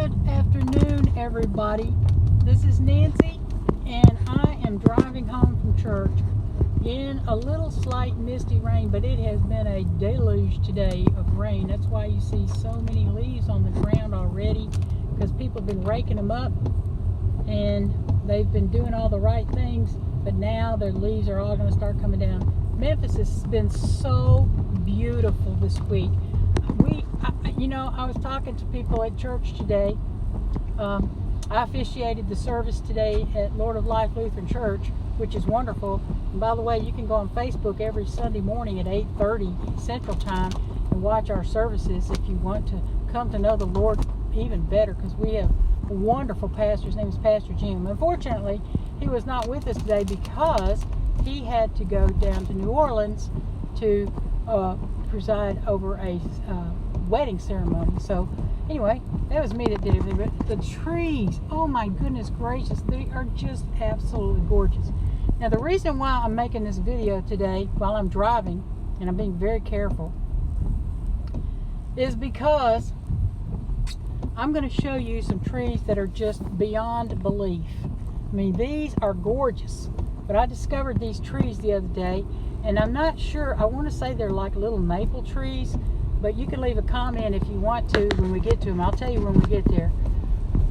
Good afternoon, everybody. This is Nancy, and I am driving home from church in a little slight misty rain, but it has been a deluge today of rain. That's why you see so many leaves on the ground already, because people have been raking them up, and they've been doing all the right things, but now their leaves are all going to start coming down. Memphis has been so beautiful this week. I was talking to people at church today. I officiated the service today at Lord of Life Lutheran Church, which is wonderful. And by the way, you can go on Facebook every Sunday morning at 8:30 Central Time and watch our services if you want to come to know the Lord even better, because we have a wonderful pastor. His name is Pastor Jim. Unfortunately, he was not with us today because he had to go down to New Orleans to preside over a wedding ceremony. So anyway, that was me that did everything. But the trees, oh my goodness gracious, they are just absolutely gorgeous. Now the reason why I'm making this video today while I'm driving, and I'm being very careful, is because I'm going to show you some trees that are just beyond belief. I mean, these are gorgeous. But I discovered these trees the other day, and I'm not sure, I want to say they're like little maple trees, but you can leave a comment if you want to when we get to them. I'll tell you when we get there.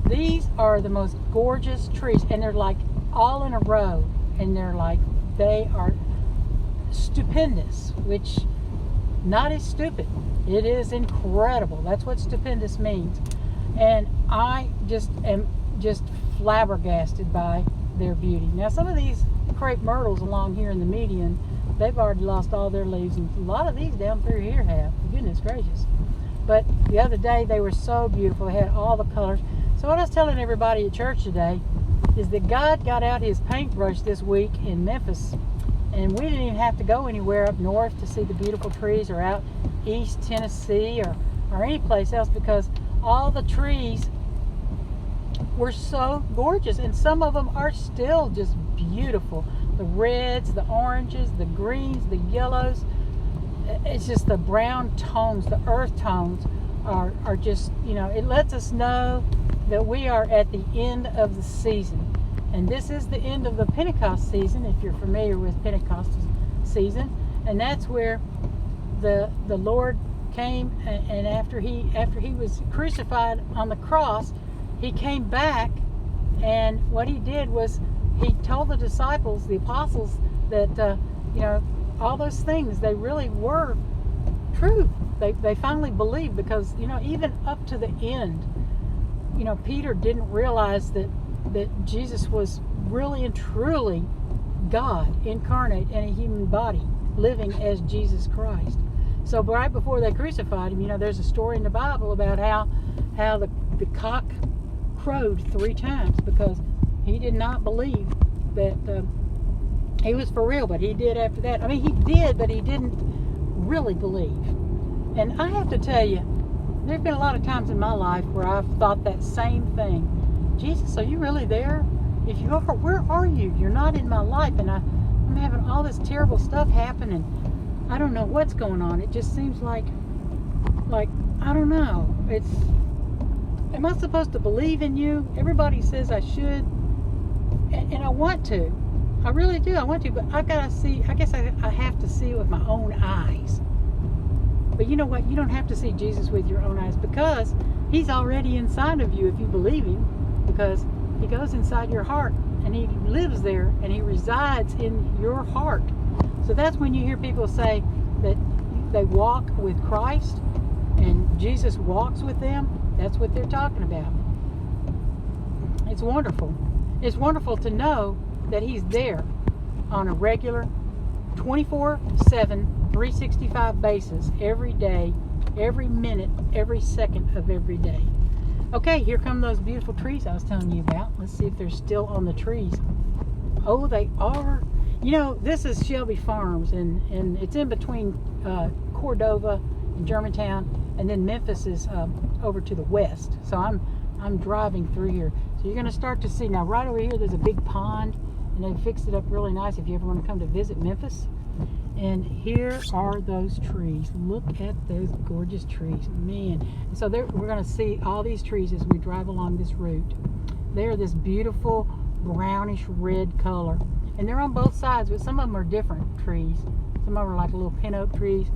These are the most gorgeous trees, and they're like all in a row, and they are stupendous, which not as stupid. It is incredible. That's what stupendous means. And I just am just flabbergasted by their beauty. Now some of these crepe myrtles along here in the median, they've already lost all their leaves, and a lot of these down through here have. Goodness gracious. But the other day they were so beautiful. They had all the colors. So what I was telling everybody at church today is that God got out his paintbrush this week in Memphis, and we didn't even have to go anywhere up north to see the beautiful trees, or out east Tennessee, or any place else, because all the trees were so gorgeous, and some of them are still just beautiful. The reds, the oranges, the greens, the yellows. It's just the brown tones, the earth tones are just, it lets us know that we are at the end of the season. And this is the end of the Pentecost season, if you're familiar with Pentecost season. And that's where the Lord came, and after he was crucified on the cross, he came back, and what he did was he told the disciples, the apostles, that all those things, they really were true. They finally believed, because even up to the end, Peter didn't realize that Jesus was really and truly God incarnate in a human body, living as Jesus Christ. So right before they crucified him, there's a story in the Bible about how the cock crowed 3 times, because he did not believe that he was for real. But he did after that. I mean, he did, but he didn't really believe. And I have to tell you, there's been a lot of times in my life where I've thought that same thing. Jesus, are you really there? If you are, where are you? You're not in my life, and I'm having all this terrible stuff happen, and I don't know what's going on. It just seems like I don't know. Am I supposed to believe in you? Everybody says I should, and I want to. I really do. I want to, but I've got to see. I guess I have to see it with my own eyes. But you know what? You don't have to see Jesus with your own eyes, because he's already inside of you if you believe him, because he goes inside your heart, and he lives there, and he resides in your heart. So that's when you hear people say that they walk with Christ and Jesus walks with them. That's what they're talking about. It's wonderful. It's wonderful to know that he's there on a regular 24/7, 365 basis, every day, every minute, every second of every day. Okay, here come those beautiful trees I was telling you about. Let's see if they're still on the trees. Oh, they are. This is Shelby Farms, and it's in between Cordova and Germantown, and then Memphis is over to the west. So I'm driving through here. So you're going to start to see, now right over here there's a big pond, and they fixed it up really nice if you ever want to come to visit Memphis. And here are those trees. Look at those gorgeous trees, man. And so we're going to see all these trees as we drive along this route. They're this beautiful brownish red color, and they're on both sides, but some of them are different trees. Some of them are like little pin oak trees,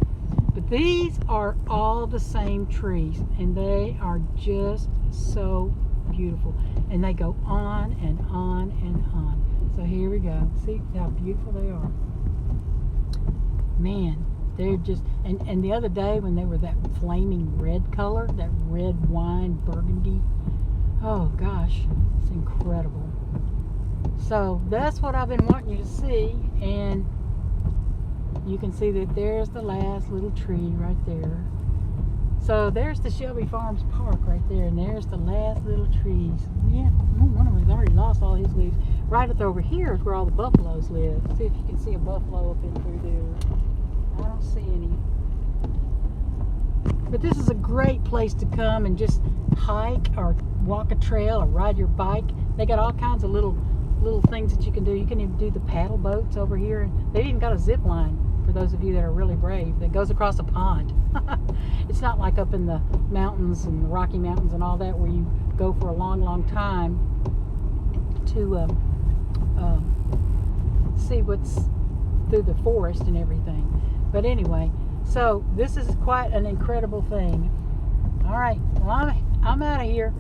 but these are all the same trees, and they are just so beautiful, and they go on and on and on. So here we go. See how beautiful they are. Man, they're just, and the other day when they were that flaming red color, that red wine burgundy, oh gosh, it's incredible. So that's what I've been wanting you to see, and you can see that there's the last little tree right there. So there's the Shelby Farms Park right there, and there's the last little trees. Yeah, one of them has already lost all his leaves. Right up over here is where all the buffaloes live. See if you can see a buffalo up in through there. I don't see any. But this is a great place to come and just hike or walk a trail or ride your bike. They got all kinds of little things that you can do. You can even do the paddle boats over here. They've even got a zip line for those of you that are really brave that goes across a pond. It's not like up in the mountains and the Rocky Mountains and all that where you go for a long time to see what's through the forest and everything. But anyway, so this is quite an incredible thing. All right, well, I'm out of here.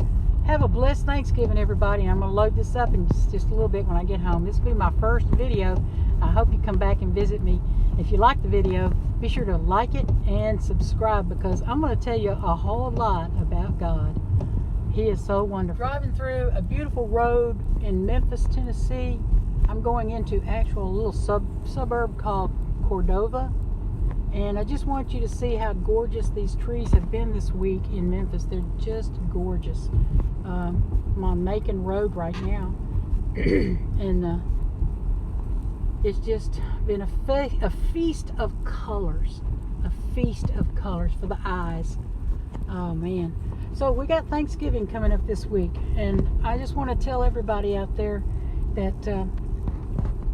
Have a blessed Thanksgiving, everybody. And I'm going to load this up in just a little bit when I get home. This will be my first video. I hope you come back and visit me. If you like the video, be sure to like it and subscribe, because I'm going to tell you a whole lot about God. He is so wonderful. Driving through a beautiful road in Memphis, Tennessee. I'm going into actual little suburb called Cordova. And I just want you to see how gorgeous these trees have been this week in Memphis. They're just gorgeous. I'm on Macon Road right now. And it's just been a feast of colors. A feast of colors for the eyes. Oh, man. So we got Thanksgiving coming up this week. And I just want to tell everybody out there that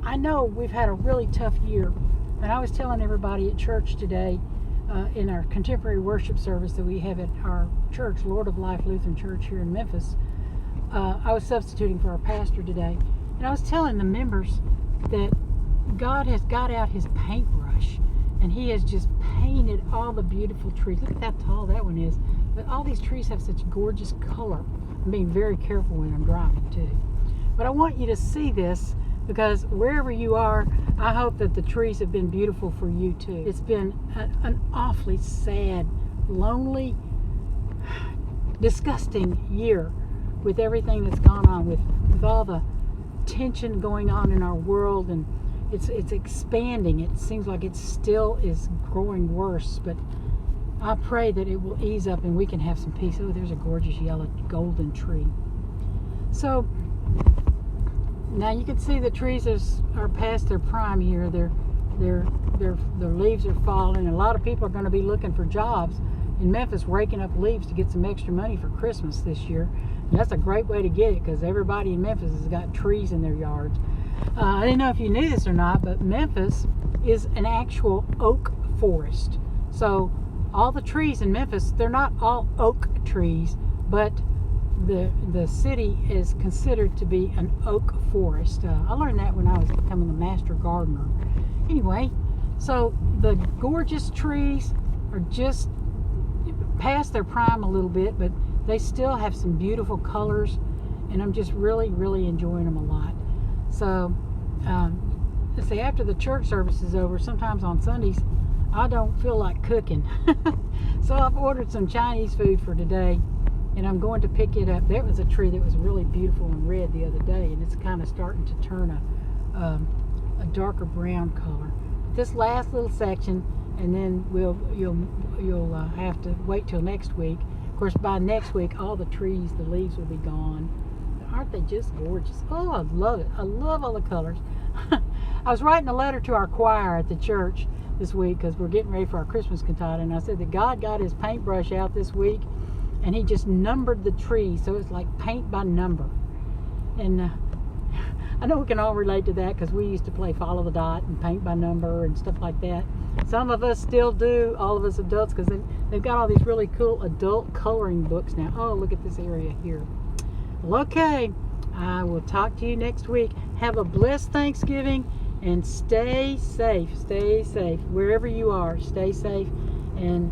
I know we've had a really tough year. And I was telling everybody at church today, in our contemporary worship service that we have at our church, Lord of Life Lutheran Church here in Memphis, I was substituting for our pastor today. And I was telling the members that God has got out his paintbrush, and he has just painted all the beautiful trees. Look at how tall that one is. But all these trees have such gorgeous color. I'm being very careful when I'm driving too. But I want you to see this, because wherever you are, I hope that the trees have been beautiful for you too. It's been an awfully sad, lonely, disgusting year with everything that's gone on, with all the tension going on in our world, and it's expanding. It seems like it still is growing worse, but I pray that it will ease up and we can have some peace. Oh, there's a gorgeous yellow golden tree. So now you can see the trees are past their prime here. Their leaves are falling. A lot of people are going to be looking for jobs in Memphis, raking up leaves to get some extra money for Christmas this year. And that's a great way to get it, because everybody in Memphis has got trees in their yards. I didn't know if you knew this or not, but Memphis is an actual oak forest. So all the trees in Memphis, they're not all oak trees, but the city is considered to be an oak forest. I learned that when I was becoming a master gardener. Anyway, so the gorgeous trees are just past their prime a little bit, but they still have some beautiful colors, and I'm just really, really enjoying them a lot. So, let's say after the church service is over, sometimes on Sundays, I don't feel like cooking. So I've ordered some Chinese food for today, and I'm going to pick it up. There was a tree that was really beautiful and red the other day, and it's kind of starting to turn a darker brown color. This last little section, and then you'll have to wait till next week. Of course, by next week, all the trees, the leaves will be gone. Aren't they just gorgeous? Oh, I love it. I love all the colors. I was writing a letter to our choir at the church this week, because we're getting ready for our Christmas cantata, and I said that God got his paintbrush out this week, and he just numbered the trees, so it's like paint by number. And I know we can all relate to that because we used to play follow the dot and paint by number and stuff like that. Some of us still do, all of us adults, because they've got all these really cool adult coloring books now. Oh, look at this area here. Well, okay, I will talk to you next week. Have a blessed Thanksgiving and stay safe. Stay safe. Wherever you are, stay safe and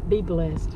be blessed.